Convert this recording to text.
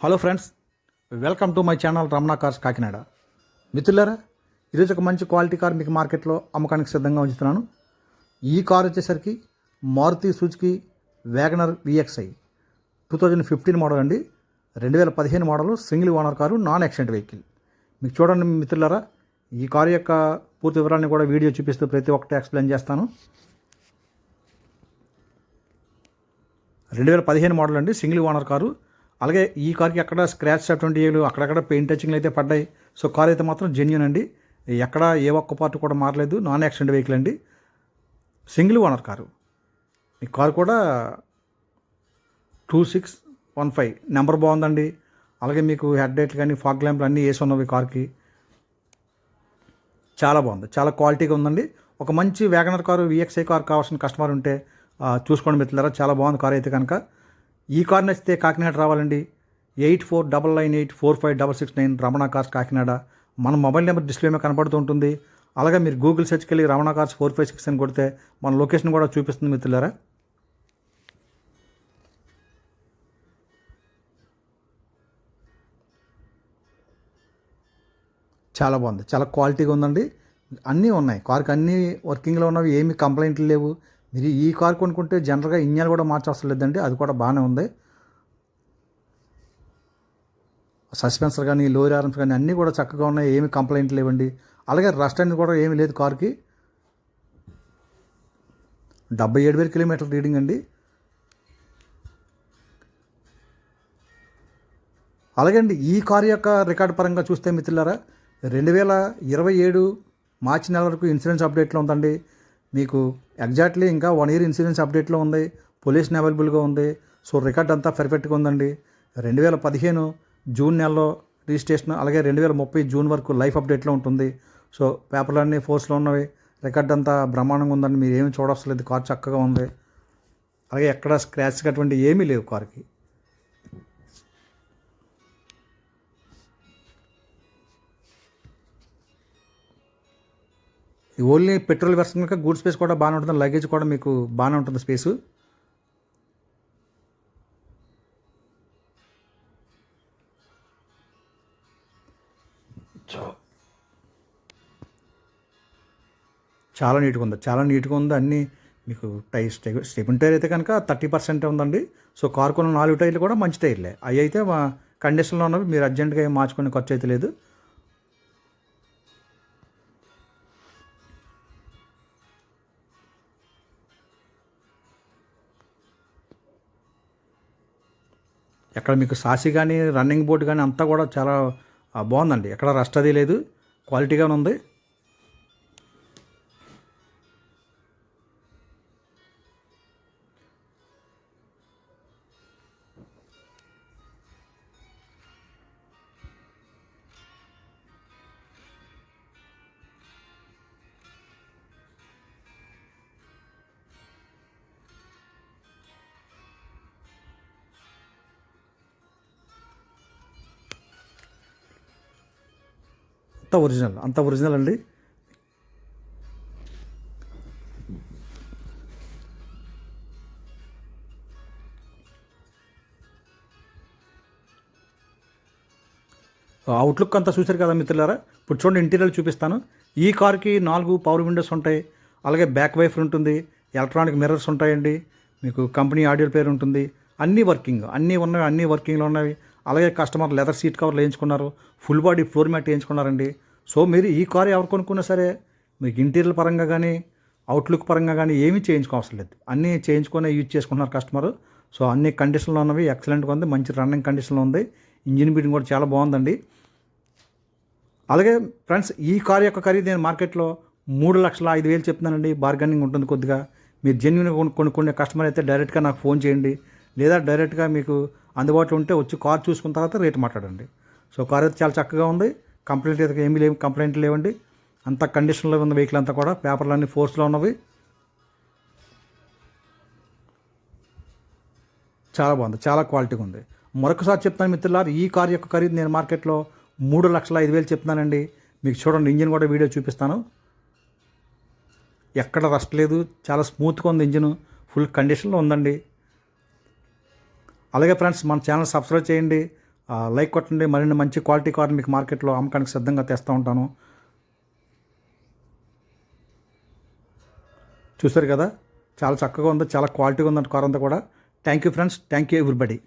Hello friends, welcome to my channel Ramana cars Kakinada. మిత్రులారా, ఈరోజు ఒక మంచి క్వాలిటీ కార్ మీకు మార్కెట్లో అమ్మకానికి సిద్ధంగా ఉంచుతున్నాను. ఈ కార్ వచ్చేసరికి Maruti Suzuki WagonR VXI 2015 model అండి. 2015 model, single owner car, non accident vehicle. మీకు చూడండి మిత్రులారా, ఈ కారు యొక్క పూర్తి వివరాలను కూడా వీడియో చూపిస్తూ ప్రతి ఒక్కటి ఎక్స్ప్లెయిన్ చేస్తాను. 2015 మోడల్ అండి, సింగిల్ ఓనర్ కారు. అలాగే ఈ కార్కి ఎక్కడ స్క్రాచ్ అటువంటి ఏలు, అక్కడక్కడ పెయింట్ టచింగ్లు అయితే పడ్డాయి. సో కార్ అయితే మాత్రం జెన్యూన్ అండి, ఎక్కడ ఏ ఒక్క పార్ట్ కూడా మారలేదు. నాన్ యాక్సిడెంట్ వెహికల్ అండి, సింగిల్ ఓనర్ కారు. ఈ కారు కూడా 2615 నెంబర్ బాగుందండి. అలాగే మీకు హెడ్ లైట్లు కానీ ఫాగ్ ల్యాంప్లు అన్నీ వేసి ఉన్నవి. కార్కి చాలా బాగుంది, చాలా క్వాలిటీగా ఉందండి. ఒక మంచి వ్యాగనర్ కారు, విఎక్స్ఐ కారు కావాల్సిన కస్టమర్ ఉంటే చూసుకోండి మిత్రులారా. చాలా బాగుంది కారు అయితే కనుక. ఈ కార్ నచ్చితే కాకినాడ రావాలండి. 8499845669 రమణ కార్స్ కాకినాడ. మన మొబైల్ నెంబర్ డిస్ప్లే మీద కనపడుతూ ఉంటుంది. అలాగే మీరు గూగుల్ సెర్చ్కి వెళ్ళి రమణ కార్స్ 456 అని కొడితే మన లొకేషన్ కూడా చూపిస్తుంది మిత్రులారా. చాలా బాగుంది, చాలా క్వాలిటీగా ఉందండి. అన్నీ ఉన్నాయి కార్కి, అన్నీ వర్కింగ్లో ఉన్నవి, ఏమి కంప్లైంట్లు లేవు. మీరు ఈ కార్ కొనుక్కుంటే జనరల్గా ఇంజన్ కూడా మార్చవసరం లేదండి, అది కూడా బాగానే ఉంది. సస్పెన్సర్ కానీ లోయర్ ఆర్మ్స్ కానీ అన్నీ కూడా చక్కగా ఉన్నాయి, ఏమి కంప్లైంట్లు లేవండి. అలాగే రస్ట్ అనేది కూడా ఏమీ లేదు కార్కి. 77,000 కిలోమీటర్ల రీడింగ్ అండి. అలాగే అండి, ఈ కారు యొక్క రికార్డు పరంగా చూస్తే మిత్రులారా, 2027 మార్చి నెల వరకు ఇన్సూరెన్స్ అప్డేట్లో ఉందండి. మీకు ఎగ్జాక్ట్లీ ఇంకా 1 ఇయర్ ఇన్సూరెన్స్ అప్డేట్లో ఉంది. పొల్యూషన్ అవైలబుల్గా ఉంది. సో రికార్డ్ అంతా పర్ఫెక్ట్గా ఉందండి. 2015 జూన్ నెలలో రిజిస్ట్రేషన్, అలాగే 2030 జూన్ వరకు లైఫ్ అప్డేట్లో ఉంటుంది. సో పేపర్లన్నీ ఫోర్స్లో ఉన్నవి. రికార్డ్ అంతా బ్రహ్మాండంగా ఉందండి, మీరు ఏమి చూడవసరం లేదు. కార్ చక్కగా ఉంది. అలాగే ఎక్కడ స్క్రాచ్ అటువంటి ఏమీ లేవు కార్కి. ఓన్లీ పెట్రోల్ వెర్షన్ కనుక గూడ్ స్పేస్ కూడా బాగానే ఉంటుంది. లగేజ్ కూడా మీకు బాగానే ఉంటుంది స్పేసు. చాలా నీట్గా ఉంది, చాలా నీట్గా ఉంది. అన్నీ మీకు స్టెపిన్ టైర్ అయితే కనుక 30% ఉందండి. సో కార్ కొన్న 4 టైర్లు కూడా మంచి టైర్లే. అవి అయితే కండిషన్లో ఉన్నవి, మీరు అర్జెంటుగా ఏం మార్చుకునే ఖర్చు అయితే లేదు. ఎక్కడ మీకు సాసి కానీ రన్నింగ్ బోర్డు కానీ అంతా కూడా చాలా బాగుందండి. ఎక్కడ రస్ట్ అది లేదు, క్వాలిటీగానే ఉంది. అంత ఒరిజినల్ అండి. అవుట్లుక్ అంతా చూశారు కదా మిత్రులారా. ఇప్పుడు చూడండి, ఇంటీరియర్ చూపిస్తాను. ఈ కార్కి 4 పవర్ విండోస్ ఉంటాయి. అలాగే బ్యాక్ వైఫర్ ఉంటుంది. ఎలక్ట్రానిక్ మిర్రర్స్ ఉంటాయండి. మీకు కంపెనీ ఆడియో ప్లేయర్ ఉంటుంది. అన్నీ ఉన్నవి, అన్నీ వర్కింగ్లో ఉన్నవి. అలాగే కస్టమర్ లెదర్ సీట్ కవర్లు వేయించుకున్నారు. ఫుల్ బాడీ ఫ్లోర్ మ్యాట్ వేయించుకున్నారండి. సో మీరు ఈ కార్ ఎవరు కొనుక్కున్నా సరే మీకు ఇంటీరియర్ పరంగా కానీ అవుట్లుక్ పరంగా కానీ ఏమీ చేయించుకోవసరం లేదు. అన్నీ చేయించుకొని యూజ్ చేసుకుంటున్నారు కస్టమర్. సో అన్ని కండిషన్లో ఉన్నవి, ఎక్సలెంట్గా ఉంది, మంచి రన్నింగ్ కండిషన్లో ఉంది. ఇంజిన్ బీడింగ్ కూడా చాలా బాగుందండి. అలాగే ఫ్రెండ్స్, ఈ కార్ యొక్క ఖరీదు నేను మార్కెట్లో 3,05,000 చెప్తున్నానండి. బార్గెనింగ్ ఉంటుంది కొద్దిగా. మీరు జెన్యున్గా కొనుక్కునే కస్టమర్ అయితే డైరెక్ట్గా నాకు ఫోన్ చేయండి, లేదా డైరెక్ట్గా మీకు అందుబాటులో ఉంటే వచ్చి కార్ చూసుకున్న తర్వాత రేటు మాట్లాడండి. సో కార్ అయితే చాలా చక్కగా ఉంది. కంప్లైంట్ అయితే ఏమీ లేవు, కంప్లైంట్లు లేవండి. అంత కండిషన్లో ఉన్న వెహికల్ అంతా కూడా. పేపర్లు అన్నీ ఫోర్స్లో ఉన్నవి. చాలా బాగుంది, చాలా క్వాలిటీగా ఉంది. మరొకసారి చెప్తాను మిత్రులారు, ఈ కార్ యొక్క ఖరీదు నేను మార్కెట్లో 3,05,000 చెప్తున్నానండి. మీకు చూడండి, ఇంజిన్ కూడా వీడియో చూపిస్తాను. ఎక్కడ రస్ట్ లేదు, చాలా స్మూత్గా ఉంది ఇంజిన్, ఫుల్ కండిషన్లో ఉందండి. అలాగే ఫ్రెండ్స్, మన ఛానల్ సబ్స్క్రైబ్ చేయండి, లైక్ కొట్టండి. మరిన్ని మంచి క్వాలిటీ కార్లు మీకు మార్కెట్లో అమ్మకానికి సిద్ధంగా తెస్తూ ఉంటాను. చూసారు కదా, చాలా చక్కగా ఉంది, చాలా క్వాలిటీగా ఉందంట కార్ అంతా కూడా. Thank you friends, thank you everybody.